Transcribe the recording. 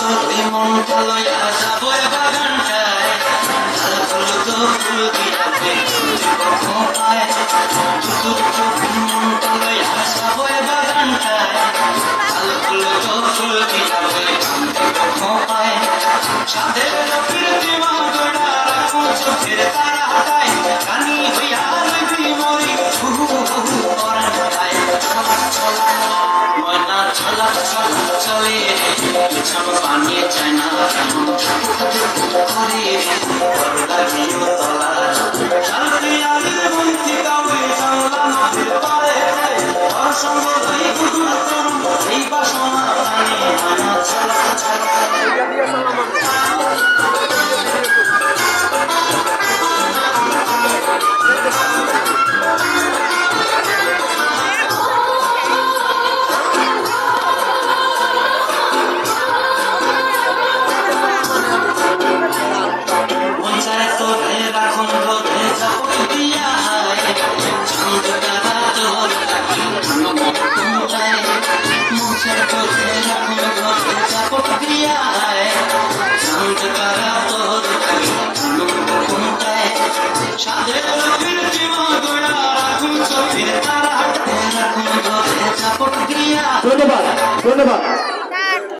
দুই মন লইয়া যাবো বাগানটায় ফুল তো ফুল দিয়াবে পায় মন লইয়া যাবো বাগানটায় ফুল তো ফুল দিয়াবে পায় সাদের প্রীতিমা গোড়া রাখো চোখের তারা হাতায় কানি হইয়া রবি মরি হুহু হুহু পরায় ময়না ছলা ছলা চলে পিছন পানিয়ে চায় না কেমন করে লাগিও তলা শান্তি আগে বন্তি কাউকে জানলা নদীর পারে ওর সঙ্গে দুই কুকুর তরুণ এই বাসনা জানে ময়না ছলা ছলা ধন্যবাদ ধন্যবাদ।